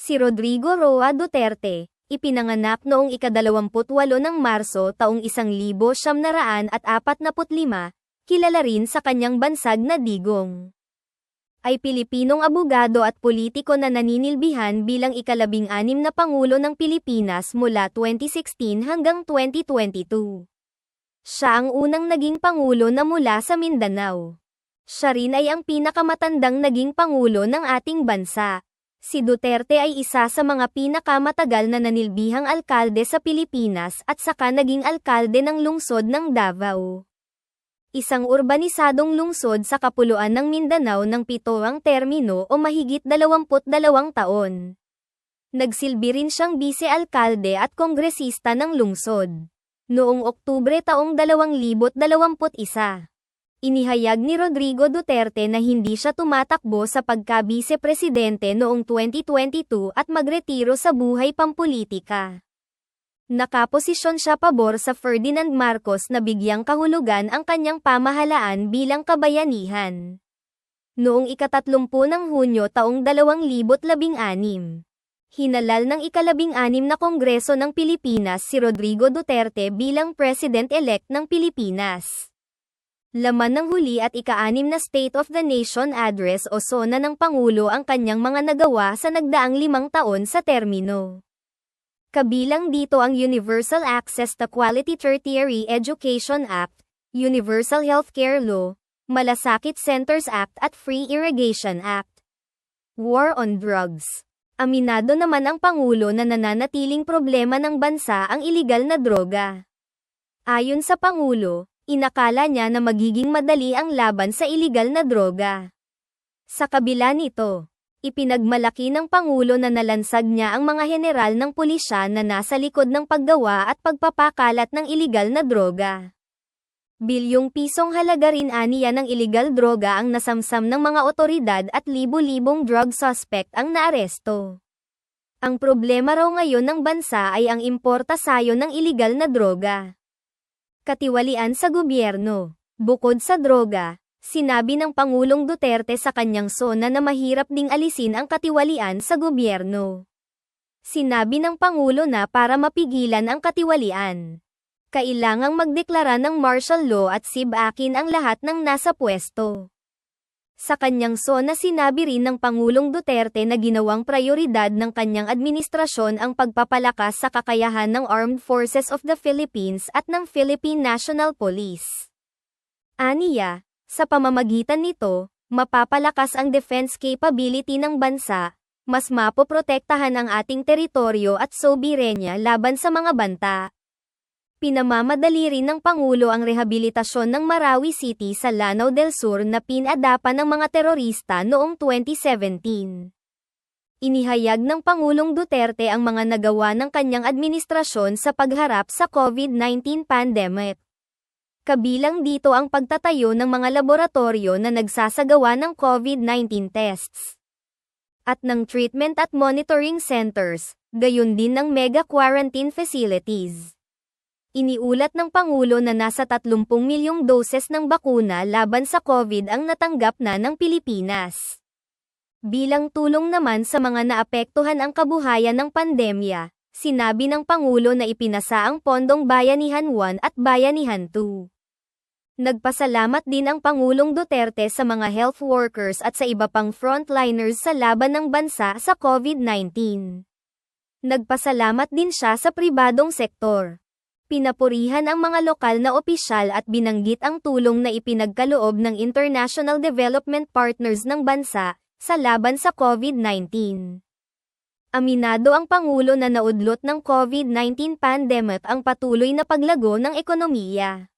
Si Rodrigo Roa Duterte, ipinanganak noong ika-28 ng Marso taong 1945, kilala rin sa kanyang bansag na digong. Ay Pilipinong abogado at politiko na naninilbihan bilang ika-16 na Pangulo ng Pilipinas mula 2016 hanggang 2022. Siya ang unang naging Pangulo na mula sa Mindanao. Siya rin ay ang pinakamatandang naging Pangulo ng ating bansa. Si Duterte ay isa sa mga pinakamatagal na nanilbihang alkalde sa Pilipinas at saka naging alkalde ng lungsod ng Davao. Isang urbanisadong lungsod sa kapuluan ng Mindanao ng 7 termino o mahigit 22 taon. Nagsilbi rin siyang bise-alkalde at kongresista ng lungsod. Noong Oktubre taong 2021. Inihayag ni Rodrigo Duterte na hindi siya tumatakbo sa pagka-bise-presidente noong 2022 at magretiro sa buhay pampulitika. Nakaposisyon siya pabor sa Ferdinand Marcos na bigyang kahulugan ang kanyang pamahalaan bilang kabayanihan. Noong ika-30 ng Hunyo taong 2016, hinalal ng ika-16 na Kongreso ng Pilipinas si Rodrigo Duterte bilang President-elect ng Pilipinas. Laman ng huli at ika-6 na State of the Nation Address o SONA ng Pangulo ang kanyang mga nagawa sa nagdaang 5 taon sa termino. Kabilang dito ang Universal Access to Quality Tertiary Education Act, Universal Healthcare Law, Malasakit Centers Act at Free Irrigation Act. War on Drugs. Aminado naman ang Pangulo na nananatiling problema ng bansa ang iligal na droga. Ayon sa Pangulo, inakala niya na magiging madali ang laban sa iligal na droga. Sa kabila nito, ipinagmalaki ng Pangulo na nalansag niya ang mga heneral ng pulisya na nasa likod ng paggawa at pagpapakalat ng iligal na droga. Bilyong pisong halaga rin aniya ng iligal droga ang nasamsam ng mga otoridad at libo-libong drug suspect ang naaresto. Ang problema raw ngayon ng bansa ay ang importasyon ng iligal na droga. Katiwalian sa gobyerno. Bukod sa droga, sinabi ng Pangulong Duterte sa kanyang SONA na mahirap ding alisin ang katiwalian sa gobyerno. Sinabi ng Pangulo na para mapigilan ang katiwalian, kailangang magdeklara ng martial law at sibakin ang lahat ng nasa pwesto. Sa kanyang SONA sinabi rin ng Pangulong Duterte na ginawang prioridad ng kanyang administrasyon ang pagpapalakas sa kakayahan ng Armed Forces of the Philippines at ng Philippine National Police. Aniya, sa pamamagitan nito, mapapalakas ang defense capability ng bansa, mas mapoprotektahan ang ating teritoryo at soberenya laban sa mga banta. Pinamamadali rin ng Pangulo ang rehabilitasyon ng Marawi City sa Lanao del Sur na pinadapan ng mga terorista noong 2017. Inihayag ng Pangulong Duterte ang mga nagawa ng kanyang administrasyon sa pagharap sa COVID-19 pandemic. Kabilang dito ang pagtatayo ng mga laboratorio na nagsasagawa ng COVID-19 tests at ng treatment at monitoring centers, gayon din ng mega quarantine facilities. Iniulat ng Pangulo na nasa 30 milyong doses ng bakuna laban sa COVID ang natanggap na ng Pilipinas. Bilang tulong naman sa mga naapektuhan ang kabuhayan ng pandemya, sinabi ng Pangulo na ipinasa ang Pondong Bayanihan 1 at Bayanihan 2. Nagpasalamat din ang Pangulong Duterte sa mga health workers at sa iba pang frontliners sa laban ng bansa sa COVID-19. Nagpasalamat din siya sa pribadong sektor. Pinapurihan ang mga lokal na opisyal at binanggit ang tulong na ipinagkaloob ng international development partners ng bansa sa laban sa COVID-19. Aminado ang Pangulo na naudlot ng COVID-19 pandemic ang patuloy na paglago ng ekonomiya.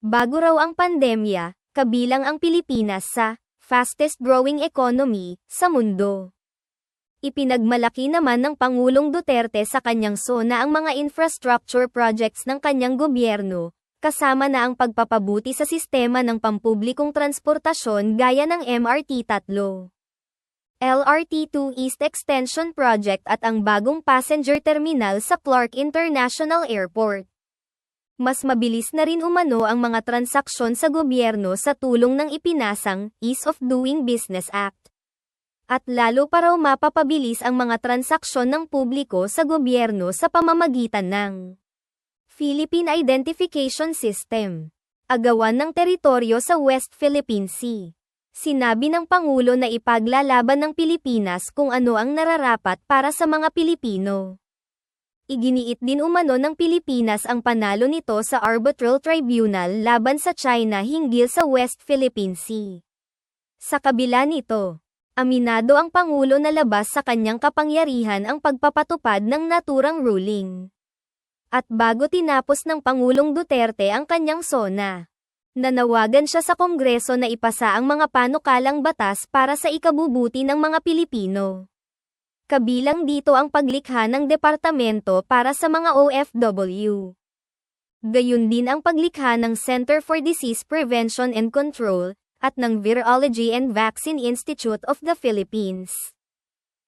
Bago raw ang pandemya, kabilang ang Pilipinas sa fastest growing economy sa mundo. Ipinagmalaki naman ng Pangulong Duterte sa kanyang SONA ang mga infrastructure projects ng kanyang gobyerno, kasama na ang pagpapabuti sa sistema ng pampublikong transportasyon gaya ng MRT-3, LRT-2 East Extension Project at ang bagong passenger terminal sa Clark International Airport. Mas mabilis na rin umano ang mga transaksyon sa gobyerno sa tulong ng ipinasang Ease of Doing Business Act. At lalo pa raw mapapabilis ang mga transaksyon ng publiko sa gobyerno sa pamamagitan ng Philippine Identification System, agawan ng teritoryo sa West Philippine Sea. Sinabi ng Pangulo na ipaglalaban ng Pilipinas kung ano ang nararapat para sa mga Pilipino. Iginiit din umano ng Pilipinas ang panalo nito sa Arbitral Tribunal laban sa China hinggil sa West Philippine Sea. Sa kabila nito, aminado ang Pangulo na labas sa kanyang kapangyarihan ang pagpapatupad ng naturang ruling. At bago tinapos ng Pangulong Duterte ang kanyang SONA, nanawagan siya sa Kongreso na ipasa ang mga panukalang batas para sa ikabubuti ng mga Pilipino. Kabilang dito ang paglikha ng departamento para sa mga OFW. Gayun din ang paglikha ng Center for Disease Prevention and Control, at ng Virology and Vaccine Institute of the Philippines.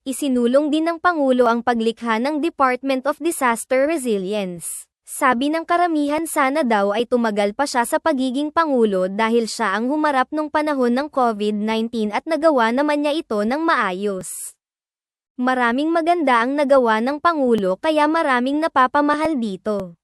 Isinulong din ng Pangulo ang paglikha ng Department of Disaster Resilience. Sabi ng karamihan sana daw ay tumagal pa siya sa pagiging Pangulo dahil siya ang humarap nung panahon ng COVID-19 at nagawa naman niya ito ng maayos. Maraming maganda ang nagawa ng Pangulo kaya maraming napapamahal dito.